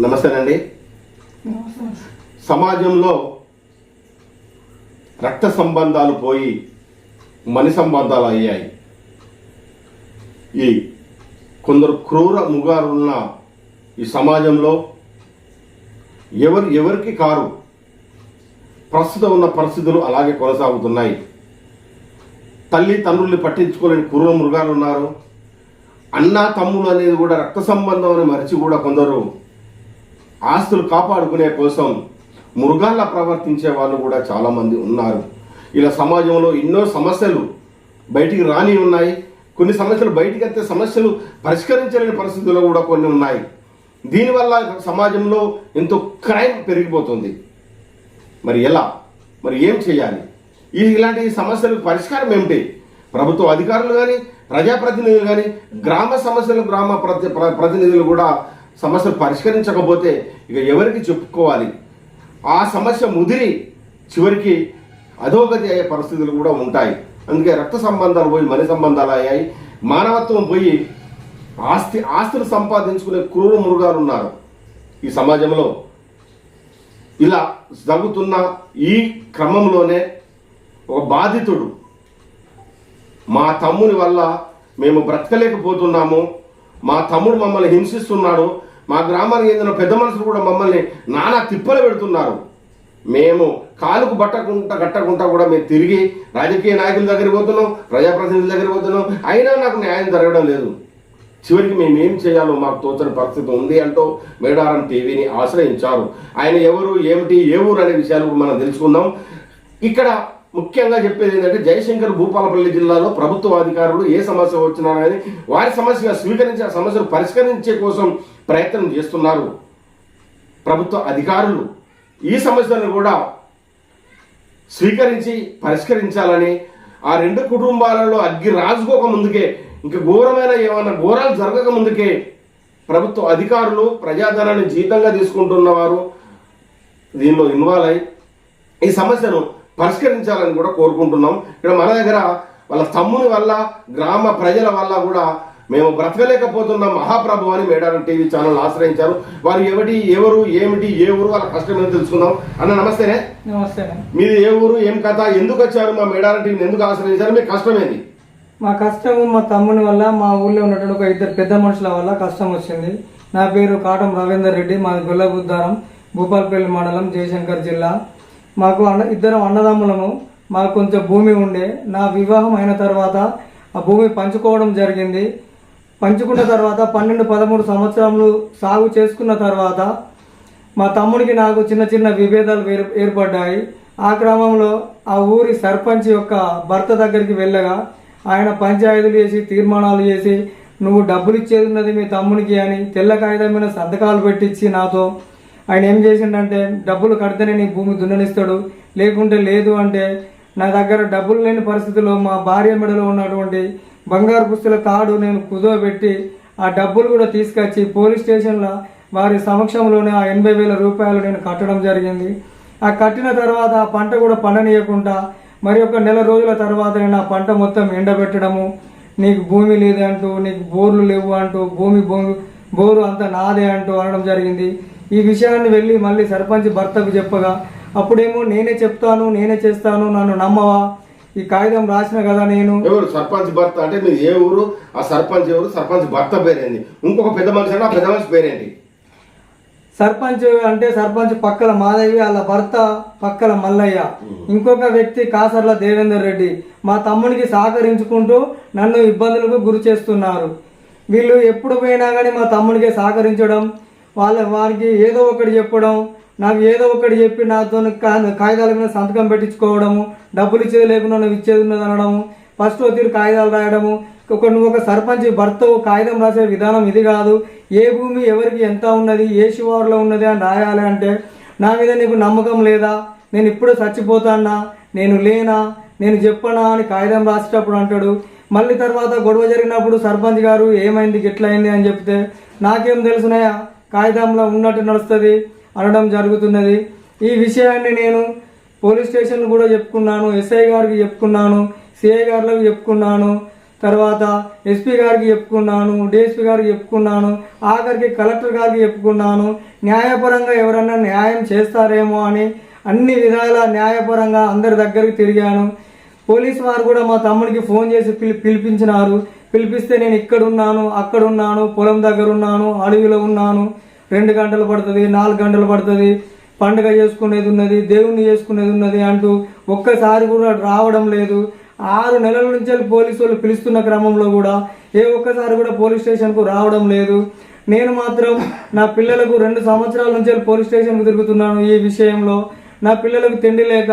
నమస్తేనండి. సమాజంలో రక్త సంబంధాలు పోయి మని సంబంధాలు అయ్యాయి. ఈ కొందరు క్రూర ముగారున్న ఈ సమాజంలో ఎవరికి కారు ప్రస్తుతం ఉన్న పరిస్థితులు అలాగే కొనసాగుతున్నాయి. తల్లి తండ్రుల్ని పట్టించుకోలేని క్రూర మృగాలు ఉన్నారు. అన్నా తమ్ముడు అనేది కూడా రక్త సంబంధం అని మరిచి కూడా కొందరు ఆస్తులు కాపాడుకునే కోసం మృగాల్లా ప్రవర్తించే వాళ్ళు కూడా చాలామంది ఉన్నారు. ఇలా సమాజంలో ఎన్నో సమస్యలు బయటికి రాని ఉన్నాయి. కొన్ని సమస్యలు బయటికి వస్తే సమస్యలు పరిష్కరించలేని పరిస్థితుల్లో కూడా కొన్ని ఉన్నాయి. దీనివల్ల సమాజంలో ఎంతో క్రైమ్ పెరిగిపోతుంది. మరి ఎలా, మరి ఏం చేయాలి? ఇలాంటి సమస్యలకు పరిష్కారం ఏమిటి? ప్రభుత్వ అధికారులు కానీ, ప్రజాప్రతినిధులు కానీ, గ్రామ సమస్యలు గ్రామ ప్రతినిధులు కూడా సమస్యలు పరిష్కరించకపోతే ఇక ఎవరికి చెప్పుకోవాలి? ఆ సమస్య ముదిరి చివరికి అధోగతి అయ్యే పరిస్థితులు కూడా ఉంటాయి. అందుకే రక్త సంబంధాలు పోయి మని సంబంధాలు అయ్యాయి. మానవత్వం పోయి ఆస్తులు సంపాదించుకునే క్రూర మృగాలు ఉన్నారు ఈ సమాజంలో. ఇలా జరుగుతున్న ఈ క్రమంలోనే ఒక బాధితుడు, మా తమ్ముని వల్ల మేము బ్రతకలేకపోతున్నాము, మా తమ్ముడు మమ్మల్ని హింసిస్తున్నాడు, మా గ్రామానికి చెందిన పెద్ద మనుషులు కూడా మమ్మల్ని నానా తిప్పలు పెడుతున్నారు, మేము కాలుకు కట్టకుండా కూడా మేము తిరిగి రాజకీయ నాయకుల దగ్గరికి పోతున్నాం, ప్రజాప్రతినిధుల దగ్గరికి పోతున్నాం, అయినా నాకు న్యాయం జరగడం లేదు, చివరికి మేము ఏం చేయాలో మాకు తోచని పరిస్థితి ఉంది అంటూ మేడారం టీవీని ఆశ్రయించారు. ఆయన ఎవరు, ఏమిటి, ఏ ఊరు అనే విషయాలు మనం తెలుసుకుందాం. ఇక్కడ ముఖ్యంగా చెప్పేది ఏంటంటే, జయశంకర్ భూపాలపల్లి జిల్లాలో ప్రభుత్వ అధికారులు ఏ సమస్య వచ్చినా కానీ వారి సమస్యగా స్వీకరించి ఆ సమస్యను పరిష్కరించే కోసం ప్రయత్నం చేస్తున్నారు. ప్రభుత్వ అధికారులు ఈ సమస్యలను కూడా స్వీకరించి పరిష్కరించాలని, ఆ రెండు కుటుంబాలలో అగ్గి రాజుకోక ముందుకే, ఇంకా ఘోరమైన ఏమన్నా ఘోరాలు జరగక ముందుకే ప్రభుత్వ అధికారులు ప్రజాధనాన్ని జీతంగా తీసుకుంటున్నవారు దీనిలో ఇన్వాల్వ్ అయి ఈ సమస్యను పరిష్కరించాలని కూడా కోరుకుంటున్నాం. ఇక్కడ మన దగ్గర వాళ్ళ తమ్ముని వల్ల, గ్రామ ప్రజల వల్ల కూడా మేము బ్రతకలేకపోతున్నాం మహాప్రభు అని మేడారం టీవీ ఛానల్ ఆశ్రయించారు. వారు ఎవరు, ఏమిటి, ఏ ఊరు, వాళ్ళ కష్టం ఏమో తెలుసుకుందాం. అన్న నమస్తేనే. నమస్తే. మీది ఏ ఊరు, ఏం కథ, ఎందుకు వచ్చారు, మా మేడారం టీవీని ఎందుకు ఆశ్రయించారు, మీ కష్టం ఏంది? మా కష్టము మా తమ్ముని వల్ల, మా ఊళ్ళో ఉన్నటువంటి ఒక ఇద్దరు పెద్ద మనుషుల వల్ల కష్టం వచ్చింది. నా పేరు కాటం రవీందర్ రెడ్డి, మాది గొల్లబుద్దారం, భూపాలపల్లి మండలం, జయశంకర్ జిల్లా. మాకు ఇద్దరం అన్నదమ్ములము. మాకు కొంచెం భూమి ఉండే. నా వివాహం అయిన తర్వాత ఆ భూమి పంచుకోవడం జరిగింది. పంచుకున్న తర్వాత 12-13 సంవత్సరాలు సాగు చేసుకున్న తర్వాత మా తమ్ముడికి నాకు చిన్న చిన్న విభేదాలు ఏర్పడ్డాయి. ఆ క్రమంలో ఆ ఊరి సర్పంచ్ యొక్క భర్త దగ్గరికి వెళ్ళగా ఆయన పంచాయతీలు చేసి, తీర్మానాలు చేసి, నువ్వు డబ్బులు ఇచ్చేది ఉన్నది మీ తమ్మునికి అని తెల్ల కాగితం మీద సంతకాలు పెట్టించి నాతో ఆయన ఏం చేసిండంటే, డబ్బులు కడితేనే నీ భూమి దున్ననిస్తాడు, లేకుంటే లేదు అంటే, నా దగ్గర డబ్బులు లేని పరిస్థితుల్లో మా భార్య మెడలో ఉన్నటువంటి బంగారు పుస్తల తాడు నేను కుదోబెట్టి ఆ డబ్బులు కూడా తీసుకొచ్చి పోలీస్ స్టేషన్లో వారి సమక్షంలోనే ఆ 80,000 రూపాయలు నేను కట్టడం జరిగింది. ఆ కట్టిన తర్వాత ఆ పంట కూడా పండనీయకుండా మరి ఒక నెల రోజుల తర్వాత నేను ఆ పంట మొత్తం ఎండబెట్టడము, నీకు భూమి లేదే అంటూ, నీకు బోర్లు లేవు అంటూ, బోరు అంతా నాదే అంటూ అనడం జరిగింది. ఈ విషయాన్ని వెళ్ళి మళ్ళీ సర్పంచ్ భర్తకు చెప్పగా అప్పుడేమో నేనే చెప్తాను, నేనే చేస్తాను, నన్ను నమ్మవా, ఈ కాగితం రాసిన కదా నేను. ఎవరు సర్పంచ్ భర్త అంటే మీరు ఏ ఊరు, ఆ సర్పంచ్ ఎవరు, సర్పంచ్ భర్త పేరేంది, ఇంకొక పెద్ద మనిషి అంటే ఆ పెద్ద మనిషి పేరేంటి? సర్పంచ్ అంటే సర్పంచ్ పక్కల మాధవి, వాళ్ళ భర్త పక్కల మల్లయ్య, ఇంకొక వ్యక్తి కాసర్ల దేవేందర్ రెడ్డి. మా తమ్మునికి సహకరించుకుంటూ నన్ను ఇబ్బందులకు గురి చేస్తున్నారు. వీళ్ళు ఎప్పుడు పోయినా కానీ మా తమ్మునికే సహకరించడం, వారికి ఏదో ఒకటి చెప్పడం, నాకు ఏదో ఒకటి చెప్పి నాతో కాగితాల మీద సంతకం పెట్టించుకోవడము, డబ్బులు ఇచ్చేది లేకుండా నువ్వు ఇచ్చేది ఉన్నది అనడము, ఫస్ట్ తీరు కాగితాలు రాయడము. నువ్వు ఒక సర్పంచ్ భర్త కాగితం రాసే విధానం ఇది కాదు. ఏ భూమి ఎవరికి ఎంత ఉన్నది, ఏ శివారులో ఉన్నది అని రాయాలి అంటే, నా మీద నీకు నమ్మకం లేదా, నేను ఇప్పుడు చచ్చిపోతానా, నేను లేనా, నేను చెప్పనా అని కాగితం రాసేటప్పుడు అంటాడు. మళ్ళీ తర్వాత గొడవ జరిగినప్పుడు సర్పంచ్ గారు ఏమైంది, గిట్లయింది అని చెప్తే, నాకేం తెలుసునాయా, కాగితంలో ఉన్నట్టు నడుస్తుంది అనడం జరుగుతున్నది. ఈ విషయాన్ని నేను పోలీస్ స్టేషన్ కూడా చెప్పుకున్నాను, ఎస్ఐ గారికి చెప్పుకున్నాను, సిఐ గారులకు చెప్పుకున్నాను. తర్వాత ఎస్పీ గారికి చెప్పుకున్నాను, డిఎస్పీ గారికి చెప్పుకున్నాను, ఆఖరికి కలెక్టర్ గారికి చెప్పుకున్నాను. న్యాయపరంగా ఎవరన్నా న్యాయం చేస్తారేమో అని అన్ని విధాల న్యాయపరంగా అందరి దగ్గరికి తిరిగాను. పోలీసు వారు కూడా మా తమ్ముడికి ఫోన్ చేసి పిలిపించినారు. పిలిపిస్తే నేను ఇక్కడున్నాను, అక్కడున్నాను, పొలం దగ్గర ఉన్నాను, అడవిలో ఉన్నాను, 2 గంటలు పడుతుంది, 4 గంటలు పడుతుంది, పండుగ చేసుకునేది ఉన్నది, దేవుణ్ణి చేసుకునేది ఉన్నది అంటూ ఒక్కసారి కూడా రావడం లేదు. 6 నెలల నుంచి పోలీసు వాళ్ళు పిలుస్తున్న క్రమంలో కూడా ఒక్కసారి కూడా పోలీస్ స్టేషన్కు రావడం లేదు. నేను మాత్రం నా పిల్లలకు 2 సంవత్సరాల నుంచి పోలీస్ స్టేషన్కు తిరుగుతున్నాను. ఈ విషయంలో నా పిల్లలకు తిండి లేక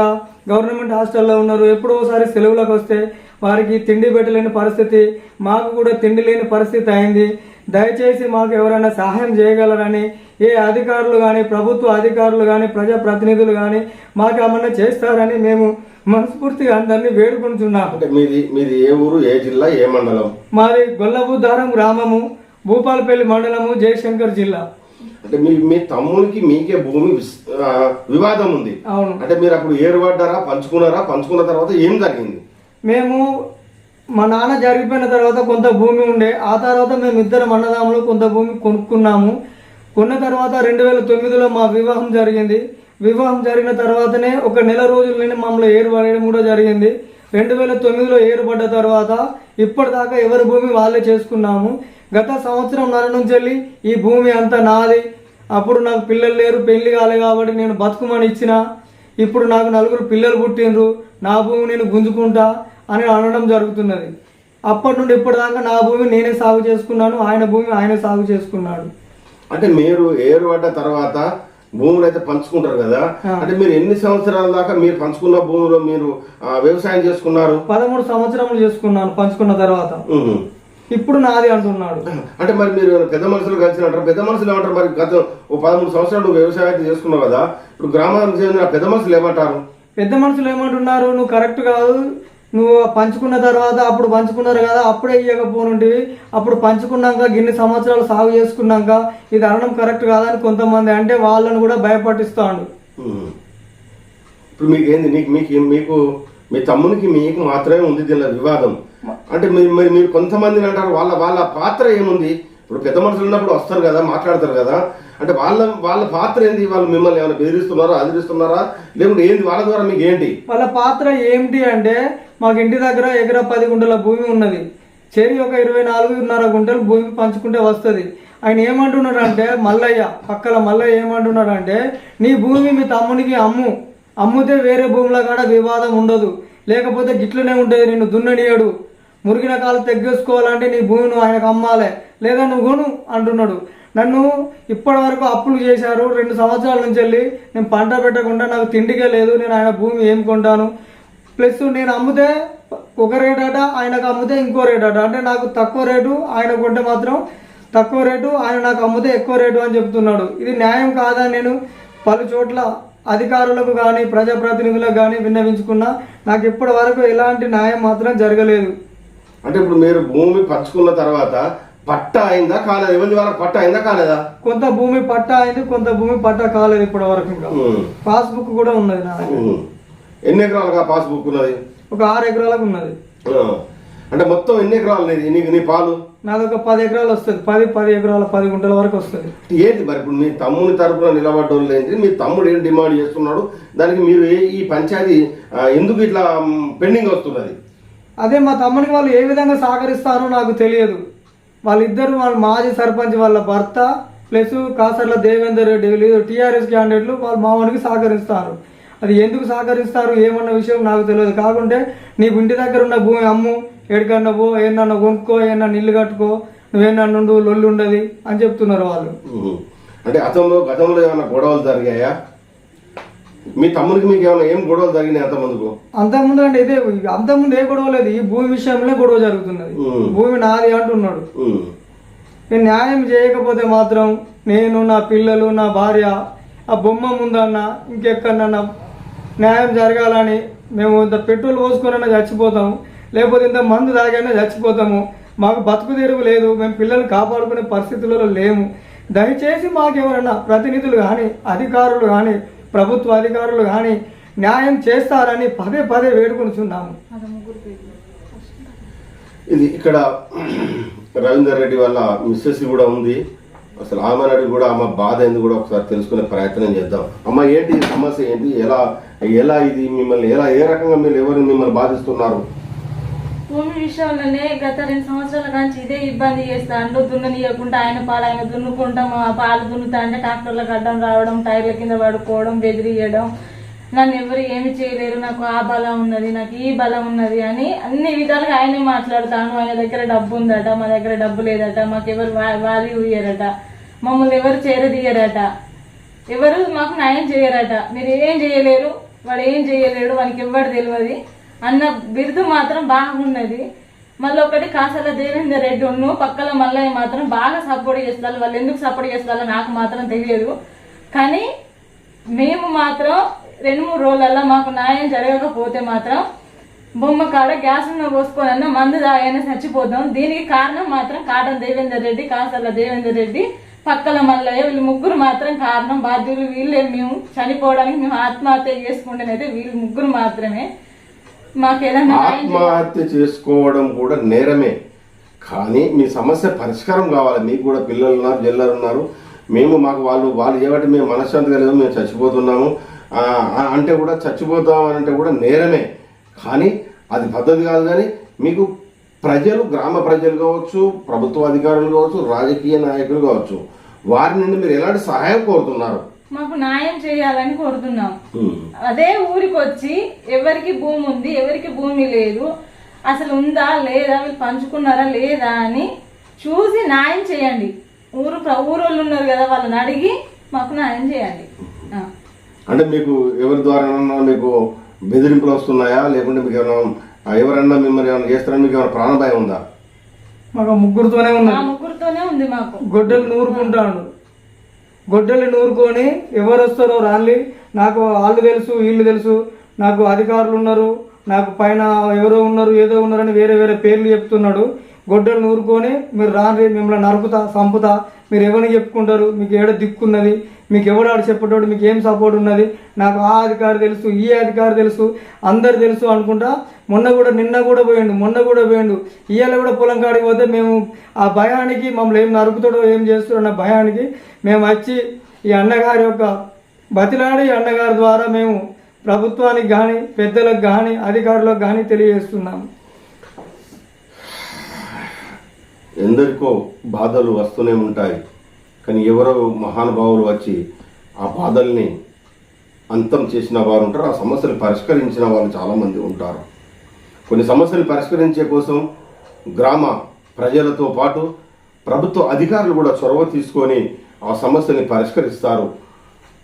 గవర్నమెంట్ హాస్టల్లో ఉన్నారు. ఎప్పుడో ఒకసారి సెలవులకు వస్తే వారికి తిండి పెట్టలేని పరిస్థితి, మాకు కూడా తిండి లేని పరిస్థితి అయింది. దయచేసి మాకు ఎవరైనా సహాయం చేయగలరని ఏ అధికారులు కానీ, ప్రభుత్వ అధికారులు కానీ, ప్రజాప్రతినిధులు కానీ మాకు ఏమన్నా చేస్తారని మేము మనస్ఫూర్తిగా అందరినీ వేడుకుంటున్నాం. అంటే మీది ఏ ఊరు, ఏ జిల్లా, ఏ మండలం? మాది గొల్లబుద్దారం గ్రామము, భూపాలపల్లి మండలము, జయశంకర్ జిల్లా. అంటే మీ తమ్మునికి మీకే భూమి వివాదం ఉంది. అవును. అంటే మీరు అప్పుడు ఏర్పడ్డారా, పంచుకున్నారా? పంచుకున్న తర్వాత ఏం జరిగింది? మేము మా నాన్న జరిగిపోయిన తర్వాత కొంత భూమి ఉండే, ఆ తర్వాత మేము ఇద్దరం అన్నదమ్ములు కొంత భూమి కొనుక్కున్నాము. కొన్న తర్వాత 2009లో మా వివాహం జరిగింది. వివాహం జరిగిన తర్వాతనే ఒక నెల రోజుల్లోనే మమ్మల్ని ఏర్పడడం కూడా జరిగింది. 2009లో ఏర్పడ్డ తర్వాత ఇప్పటిదాకా ఎవరి భూమి వాళ్ళే చేసుకున్నాము. గత సంవత్సరంన్నర నుంచి వెళ్ళి ఈ భూమి అంతా నాది. అప్పుడు నాకు పిల్లలు లేరు, పెళ్లి కాలే కాబట్టి నేను బతుకుమని ఇచ్చిన. ఇప్పుడు నాకు 4 పిల్లలు పుట్టినరు, నా భూమి నేను గుంజుకుంటా అని అనడం జరుగుతున్నది. అప్పటి నుండి ఇప్పటిదాకా నా భూమి నేనే సాగు చేసుకున్నాను, ఆయన భూమి ఆయన సాగు చేసుకున్నాడు. అంటే మీరు ఏర్పడ్డ తర్వాత భూములు అయితే పంచుకుంటారు కదా, అంటే మీరు ఎన్ని సంవత్సరాల దాకా మీరు పంచుకున్న భూమిలో మీరు వ్యవసాయం చేసుకున్నారు? 13 సంవత్సరాలు చేసుకున్నాను పంచుకున్న తర్వాత. ఇప్పుడు నాది అంటున్నాడు. అంటే మరి మీరు పెద్ద మనుషులు కలిసినట్టారు? పెద్ద మనుషులు ఏమంటారు? మరి గత 13 సంవత్సరాలు వ్యవసాయం అయితే చేసుకున్నావు కదా, ఇప్పుడు గ్రామానికి చెందిన పెద్ద మనుషులు ఏమంటారు? పెద్ద మనుషులు ఏమంటున్నారు, నువ్వు కరెక్ట్ కాదు, నువ్వు పంచుకున్న తర్వాత అప్పుడు పంచుకున్నారు కదా, అప్పుడే ఇవ్వకపోనుంటివి, అప్పుడు పంచుకున్నాక గిన్ని సంవత్సరాలు సాగు చేసుకున్నాక ఇది అనడం కరెక్ట్ కాదని కొంతమంది అంటే వాళ్ళని కూడా భయపట్టిస్తాడు. ఇప్పుడు మీకేంది, మీకు మీ తమ్మునికి మీకు మాత్రమే ఉంది దీనిలో వివాదం. అంటే మీరు కొంతమందిని అంటారు, వాళ్ళ పాత్ర ఏముంది? ఇప్పుడు పెద్ద మనుషులు ఉన్నప్పుడు వస్తారు కదా, మాట్లాడతారు కదా, అంటే వాళ్ళ పాత్ర ఏంది? వాళ్ళు మిమ్మల్ని ఏమైనా బెదిరిస్తున్నారా, అదిరిస్తున్నారా, లేకుంటే ఏంది? వాళ్ళ ద్వారా మీకు ఏంటి వాళ్ళ పాత్ర ఏమిటి అంటే, మాకు ఇంటి దగ్గర ఎకరా 10 గుంటల భూమి ఉన్నది, చెరి ఒక 24.5 గుంటలు భూమి పంచుకుంటే వస్తుంది. ఆయన ఏమంటున్నాడు అంటే, మల్లయ్య పక్కల మల్లయ్య ఏమంటున్నాడు అంటే, నీ భూమి మీ తమ్మునికి అమ్ముతే వేరే భూముల కాడ వివాదం ఉండదు, లేకపోతే గిట్లనే ఉంటుంది, నిన్ను దున్ననియడు, మురిగిన కాలు తెగ్గేసుకోవాలంటే నీ భూమి నువ్వు ఆయనకు అమ్మాలే, లేదా నువ్వు కొను అంటున్నాడు. నన్ను ఇప్పటి వరకు అప్పులు చేశారు. 2 సంవత్సరాల నుంచి వెళ్ళి నేను పంట పెట్టకుండా నాకు తిండికే లేదు, నేను ఆయన భూమి ఏం కొంటాను? ప్లస్ నేను అమ్మితే ఒక రేట్ అట, ఆయనకు అమ్మితే ఇంకో రేట్ అట. అంటే నాకు తక్కువ రేటు, ఆయన కొంటే మాత్రం తక్కువ రేటు, ఆయన నాకు అమ్మితే ఎక్కువ రేటు అని చెప్తున్నాడు. ఇది న్యాయం కాదని నేను పలు చోట్ల అధికారులకు కానీ ప్రజాప్రతినిధులకు కానీ విన్నవించుకున్నా, నాకు ఇప్పటి వరకు ఎలాంటి న్యాయం మాత్రం జరగలేదు. అంటే ఇప్పుడు మీరు భూమి పంచుకున్న తర్వాత పట్టా అయిందా కాలేదు? ఎవరి వాళ్ళకి పట్టా అయిందా కాలేదా? కొంత భూమి పట్టా అయింది, కొంత భూమి పట్టా కాలేదు ఇప్పటి వరకు. ఇంకా పాస్బుక్ కూడా ఉన్నది నా దగ్గర. ఎన్ని ఎకరాలుగా పాస్బుక్ ఉన్నది? ఒక 6 ఎకరాలకు ఉన్నది. అంటే మొత్తం ఎన్ని ఎకరాలు నీ పాలు? నాది ఒక 10 ఎకరాలు వస్తుంది. 10 ఎకరాల 10 గుంటల వరకు వస్తుంది. ఏంటి మరి ఇప్పుడు మీ తమ్ముని తరపున నిలబడ్డోళ్ళు ఏంటి? మీ తమ్ముడు ఏం డిమాండ్ చేస్తున్నాడు? దానికి మీరు ఈ పంచాయతీ ఎందుకు ఇట్లా పెండింగ్ వస్తున్నది? అదే మా తమ్మునికి వాళ్ళు ఏ విధంగా సహకరిస్తారో నాకు తెలియదు. వాళ్ళ మాజీ సర్పంచ్ వాళ్ళ భర్త ప్లస్ కాసర్ల దేవేందర్ రెడ్డి, లేదు టీఆర్ఎస్ క్యాండిడేట్లు వాళ్ళ మావానికి సహకరిస్తారు. అది ఎందుకు సహకరిస్తారు ఏమన్న విషయం నాకు తెలియదు. కాకుంటే నీకు ఇంటి దగ్గర ఉన్న భూమి అమ్ము, ఎక్కడికన్నా పో, ఏమన్నా కొనుక్కో, ఏమన్నా నీళ్ళు కట్టుకో, నువ్వేమన్నా ఉండు, లొల్లు ఉండదు అని చెప్తున్నారు వాళ్ళు. అంటే గతంలో ఏమైనా గొడవలు జరిగాయా? మీ తమ్ముడికి మీకు ఏమైనా ఏం గొడవలు జరిగినాయి అంతకుముందు? అంటే ఇదే అంతకుముందు ఏ గొడవ లేదు, ఈ భూమి విషయంలో గొడవ జరుగుతున్నది. భూమి నాది అంటున్నాడు. నేను న్యాయం చేయకపోతే మాత్రం నేను, నా పిల్లలు, నా భార్య ఆ బొమ్మ ముందన్నా ఇంకెక్కడన్నా న్యాయం జరగాలని మేము ఇంత పెట్రోల్ పోసుకున్నా చచ్చిపోతాము, లేకపోతే ఇంత మందు తాగైనా చచ్చిపోతాము. మాకు బతుకు తెరువు లేదు, మేము పిల్లల్ని కాపాడుకునే పరిస్థితులలో లేము. దయచేసి మాకు ఎవరన్నా ప్రతినిధులు కానీ, అధికారులు కానీ, ప్రభుత్వ అధికారులు కానీ న్యాయం చేస్తారని పదే వేడుకొనిచున్నాము. ఇది ఇక్కడ రవీందర్ రెడ్డి వాళ్ళ మిస్సెస్ కూడా ఉంది. అసలు ఆమె అడిగి కూడా ఆమె బాధ ఏంది కూడా ఒకసారి తెలుసుకునే ప్రయత్నం చేద్దాం. అమ్మ ఏంటి సమస్య ఏంటి, ఎలా ఇది మిమ్మల్ని ఏ రకంగా మీరు ఎవరిని మిమ్మల్ని బాధిస్తున్నారు? భూమి విషయంలోనే గత 2 సంవత్సరాల నుంచి ఇదే ఇబ్బంది చేస్తాడు. దున్ననీయకుండా ఆయన పాలు ఆయన దున్నుకుంటాం, ఆ పాలు దున్నుతా అంటే ట్రాక్టర్లకు అడ్డం రావడం, టైర్ల కింద పడుకోవడం, బెదిరియడం, నన్ను ఎవరు ఏమి చేయలేరు, నాకు ఆ బలం ఉన్నది, నాకు ఈ బలం ఉన్నది అని అన్ని విధాలుగా ఆయనే మాట్లాడుతాను. ఆయన దగ్గర డబ్బు ఉందట, మా దగ్గర డబ్బు లేదట, మాకు ఎవరు వాల్యూ ఇయ్యరట, మమ్మల్ని ఎవరు చేరదీయరట, ఎవరు మాకు న్యాయం చేయరట, మీరు ఏం చేయలేరు, వాడు ఏం చేయలేడు, వానికి ఎవరు తెలియదు అన్న బిరుదు మాత్రం బాగున్నది. మళ్ళీ ఒకటి కాసల దేవేందర్ రెడ్డి ఉన్ను పక్కల మల్లయ్య మాత్రం బాగా సపోర్ట్ చేస్తారు. వాళ్ళు ఎందుకు సపోర్ట్ చేస్తారో నాకు మాత్రం తెలియదు. కానీ మేము మాత్రం 2-3 రోజులలో మాకు న్యాయం జరగకపోతే మాత్రం బొమ్మ కాడ గ్యాస్ ఉన్న పోసుకోనన్నా మందు తాగైనా చచ్చిపోతాం. దీనికి కారణం మాత్రం కాటం దేవేందర్ రెడ్డి, కాసల దేవేందర్ రెడ్డి, పక్కల మల్లయ్య, వీళ్ళు ముగ్గురు మాత్రం కారణం, బాధ్యులు వీళ్ళే. మేము చనిపోవడానికి మేము ఆత్మహత్య చేసుకుంటేనైతే వీళ్ళు ముగ్గురు మాత్రమే. మాకు ఏదైనా ఆత్మహత్య చేసుకోవడం కూడా నేరమే, కానీ మీ సమస్య పరిష్కారం కావాలి. మీకు కూడా పిల్లలు ఉన్నారు, జల్లరు ఉన్నారు. మాకు వాళ్ళు ఏమంటే మేము మనశ్శాంతిగా లేదు, మేము చచ్చిపోతున్నాము అంటే కూడా చచ్చిపోతామని కూడా నేరమే. కానీ అది పద్ధతి కాదు. కానీ మీకు ప్రజలు, గ్రామ ప్రజలు కావచ్చు, ప్రభుత్వ అధికారులు కావచ్చు, రాజకీయ నాయకులు కావచ్చు, వారి నుండి మీరు ఎలాంటి సహాయం కోరుతున్నారు? మాకు న్యాయం చేయాలని కోరుతున్నాం. అదే ఊరికి వచ్చి ఎవరికి భూమి ఉంది, ఎవరికి భూమి లేదు, అసలు ఉందా లేదా, వీళ్ళు పంచుకున్నారా లేదా అని చూసి న్యాయం చేయండి. ఊరోళ్ళు ఉన్నారు కదా, వాళ్ళని అడిగి మాకు న్యాయం చేయండి. అంటే మీకు ఎవరి ద్వారా మీకు బెదిరింపులు వస్తున్నాయా, లేకుంటే మీకు ఎవరన్నా మిమ్మల్ని ఏమైనా చేస్తారని మీకు ఏమైనా ప్రాణభయం ఉందా? మాకు ముగ్గురుతోనే ఉంది. మాకు గొడ్డలు నూరుకుంటాడు. గొడ్డలు నూరుకొని ఎవరు వస్తారో రాలి, నాకు వాళ్ళు తెలుసు, వీళ్ళు తెలుసు, నాకు అధికారులు ఉన్నారు, నాకు పైన ఎవరో ఉన్నారు, ఏదో ఉన్నారని వేరే వేరే పేర్లు చెప్తున్నాడు. గొడ్డలు నూరుకొని మీరు రాండి, మిమ్మల్ని నరుకుతా, చంపుతా, మీరు ఎవరిని చెప్పుకుంటారు, మీకు ఏడ దిక్కున్నది, మీకు ఎవడాడు చెప్పేటోడు, మీకు ఏం సపోర్ట్ ఉన్నది, నాకు ఆ అధికారి తెలుసు, ఈ అధికారి తెలుసు, అందరు తెలుసు అనుకుంటా. నిన్న కూడా పోయిండు, ఇవాళ కూడా పొలం కాడికి పోతే మేము ఆ భయానికి మమ్మల్ని ఏం నరుకుతాడో ఏం చేస్తాడో అన్న భయానికి మేము వచ్చి ఈ అన్నగారి యొక్క బతిలాడి అన్నగారి ద్వారా మేము ప్రభుత్వానికి కానీ, పెద్దలకు కానీ, అధికారులకు కానీ తెలియజేస్తున్నాము. ఎందరికో బాధలు వస్తూనే ఉంటాయి, కానీ ఎవరో మహానుభావులు వచ్చి ఆ బాధల్ని అంతం చేసిన వారు ఉంటారు, ఆ సమస్యలు పరిష్కరించిన వాళ్ళు చాలామంది ఉంటారు. కొన్ని సమస్యలు పరిష్కరించే కోసం గ్రామ ప్రజలతో పాటు ప్రభుత్వ అధికారులు కూడా చొరవ తీసుకొని ఆ సమస్యని పరిష్కరిస్తారు.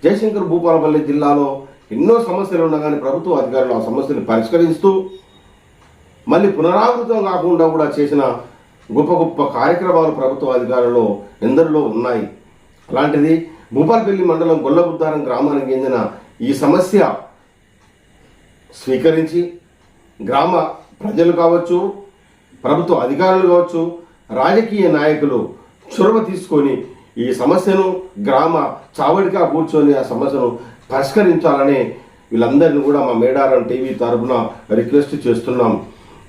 జయశంకర్ భూపాలపల్లి జిల్లాలో ఎన్నో సమస్యలు ఉన్నా కానీ ప్రభుత్వ అధికారులు ఆ సమస్యని పరిష్కరిస్తూ మళ్ళీ పునరావృతం కాకుండా కూడా చేసిన గొప్ప గొప్ప కార్యక్రమాలు ప్రభుత్వ అధికారులు ఎందరిలో ఉన్నాయి. అలాంటిది భూపాలపల్లి మండలం గొల్లబుద్దారం గ్రామానికి చెందిన ఈ సమస్య స్వీకరించి గ్రామ ప్రజలు కావచ్చు, ప్రభుత్వ అధికారులు కావచ్చు, రాజకీయ నాయకులు చొరవ తీసుకొని ఈ సమస్యను గ్రామ చావడిగా కూర్చొని ఆ సమస్యను పరిష్కరించాలని వీళ్ళందరినీ కూడా మా మేడారం టీవీ తరఫున రిక్వెస్ట్ చేస్తున్నాం.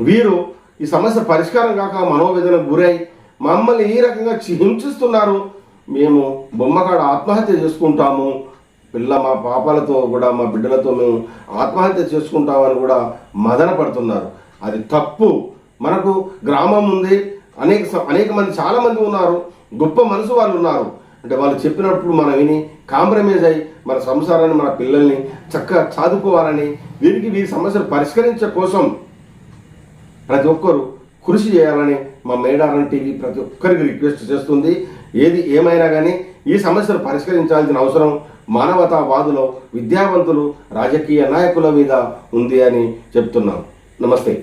వీరు ఈ సమస్య పరిష్కారం కాక మనోవేదనకు గురై మమ్మల్ని ఈ రకంగా హింసిస్తున్నారు. మేము బొమ్మకాడ ఆత్మహత్య చేసుకుంటాము, మా పాపాలతో కూడా మా బిడ్డలతో మేము ఆత్మహత్య చేసుకుంటామని కూడా మదన పడుతున్నారు. అది తప్పు. మనకు గ్రామం ఉంది, అనేక మంది చాలామంది ఉన్నారు, గొప్ప మనసు వాళ్ళు ఉన్నారు. అంటే వాళ్ళు చెప్పినప్పుడు మనం విని కాంప్రమైజ్ అయ్యి మన సంసారాన్ని, మన పిల్లల్ని చక్కగా చదువుకోవాలని, వీరి సమస్యలు పరిష్కరించే కోసం ప్రతి ఒక్కరు కృషి చేయాలని మా మేడారం టీవీ ప్రతి ఒక్కరికి రిక్వెస్ట్ చేస్తుంది. ఏది ఏమైనా కానీ ఈ సమస్యను పరిష్కరించాల్సిన అవసరం మానవతావాదులు, విద్యావంతులు, రాజకీయ నాయకుల మీద ఉంది అని చెప్తున్నాం. నమస్తే.